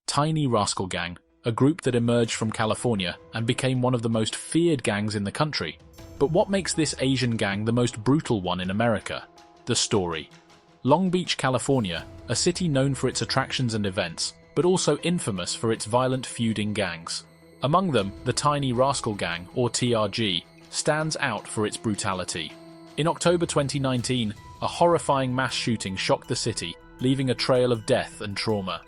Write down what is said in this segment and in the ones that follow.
Tiny Rascal Gang, a group that emerged from California and became one of the most feared gangs in the country. But what makes this Asian gang the most brutal one in America? The story. Long Beach, California, a city known for its attractions and events, but also infamous for its violent feuding gangs. Among them, the Tiny Rascal Gang, or TRG, stands out for its brutality. In October 2019, a horrifying mass shooting shocked the city, leaving a trail of death and trauma.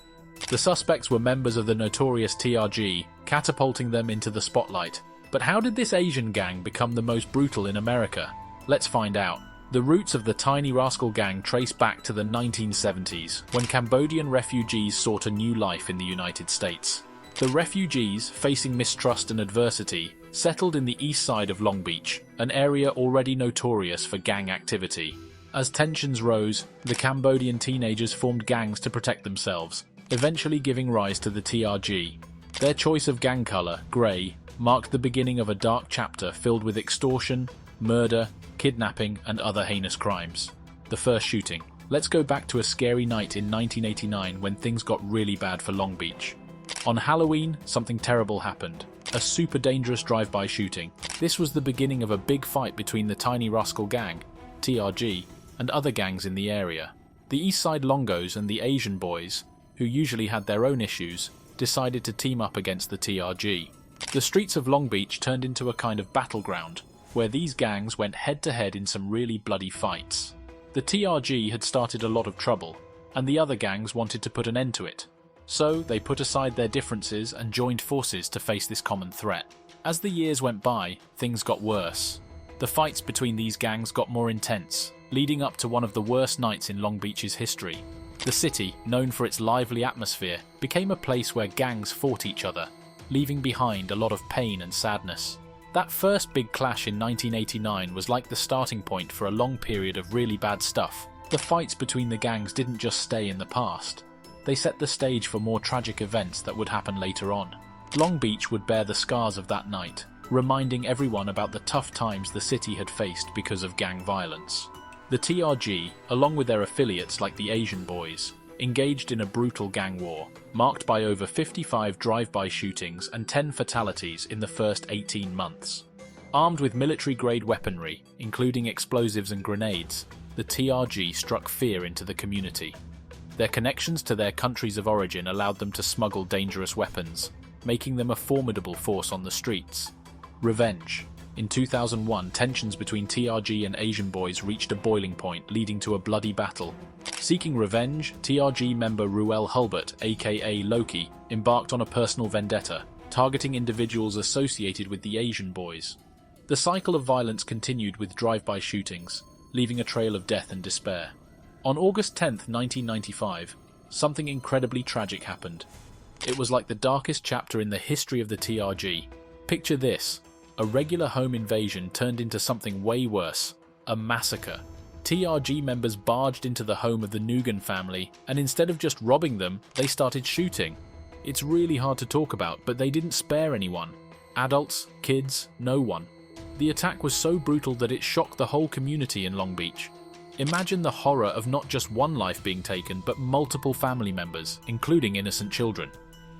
The suspects were members of the notorious TRG, catapulting them into the spotlight. But how did this Asian gang become the most brutal in America? Let's find out. The roots of the Tiny Rascal Gang trace back to the 1970s, when Cambodian refugees sought a new life in the United States. The refugees, facing mistrust and adversity, settled in the east side of Long Beach, an area already notorious for gang activity. As tensions rose, the Cambodian teenagers formed gangs to protect themselves, eventually giving rise to the TRG. Their choice of gang color, grey, marked the beginning of a dark chapter filled with extortion, murder, kidnapping, and other heinous crimes. The first shooting. Let's go back to a scary night in 1989 when things got really bad for Long Beach. On Halloween, something terrible happened. A super dangerous drive-by shooting. This was the beginning of a big fight between the Tiny Rascal Gang, TRG, and other gangs in the area. The East Side Longos and the Asian Boys, who usually had their own issues, decided to team up against the TRG. The streets of Long Beach turned into a kind of battleground, where these gangs went head-to-head in some really bloody fights. The TRG had started a lot of trouble, and the other gangs wanted to put an end to it. So they put aside their differences and joined forces to face this common threat. As the years went by, things got worse. The fights between these gangs got more intense, leading up to one of the worst nights in Long Beach's history. The city, known for its lively atmosphere, became a place where gangs fought each other, leaving behind a lot of pain and sadness. That first big clash in 1989 was like the starting point for a long period of really bad stuff. The fights between the gangs didn't just stay in the past. They set the stage for more tragic events that would happen later on. Long Beach would bear the scars of that night, reminding everyone about the tough times the city had faced because of gang violence. The TRG, along with their affiliates like the Asian Boys, engaged in a brutal gang war, marked by over 55 drive-by shootings and 10 fatalities in the first 18 months. Armed with military-grade weaponry, including explosives and grenades, the TRG struck fear into the community. Their connections to their countries of origin allowed them to smuggle dangerous weapons, making them a formidable force on the streets. Revenge. In 2001, tensions between TRG and Asian Boys reached a boiling point, leading to a bloody battle. Seeking revenge, TRG member Ruel Hulbert, aka Loki, embarked on a personal vendetta, targeting individuals associated with the Asian Boys. The cycle of violence continued with drive-by shootings, leaving a trail of death and despair. On August 10, 1995, something incredibly tragic happened. It was like the darkest chapter in the history of the TRG. Picture this. A regular home invasion turned into something way worse, a massacre. TRG members barged into the home of the Nugan family, and instead of just robbing them, they started shooting. It's really hard to talk about, but they didn't spare anyone. Adults, kids, no one. The attack was so brutal that it shocked the whole community in Long Beach. Imagine the horror of not just one life being taken, but multiple family members, including innocent children.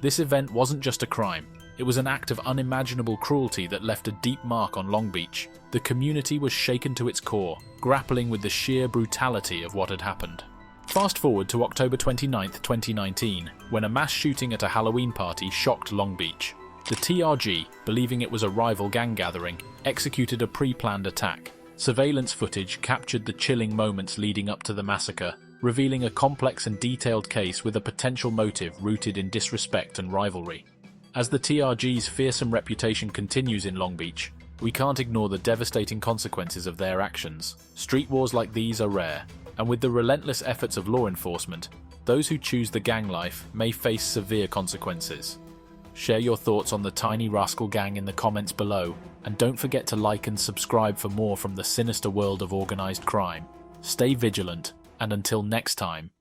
This event wasn't just a crime. It was an act of unimaginable cruelty that left a deep mark on Long Beach. The community was shaken to its core, grappling with the sheer brutality of what had happened. Fast forward to October 29, 2019, when a mass shooting at a Halloween party shocked Long Beach. The TRG, believing it was a rival gang gathering, executed a pre-planned attack. Surveillance footage captured the chilling moments leading up to the massacre, revealing a complex and detailed case with a potential motive rooted in disrespect and rivalry. As the TRG's fearsome reputation continues in Long Beach, we can't ignore the devastating consequences of their actions. Street wars like these are rare, and with the relentless efforts of law enforcement, those who choose the gang life may face severe consequences. Share your thoughts on the Tiny Rascal Gang in the comments below, and don't forget to like and subscribe for more from the sinister world of organized crime. Stay vigilant, and until next time,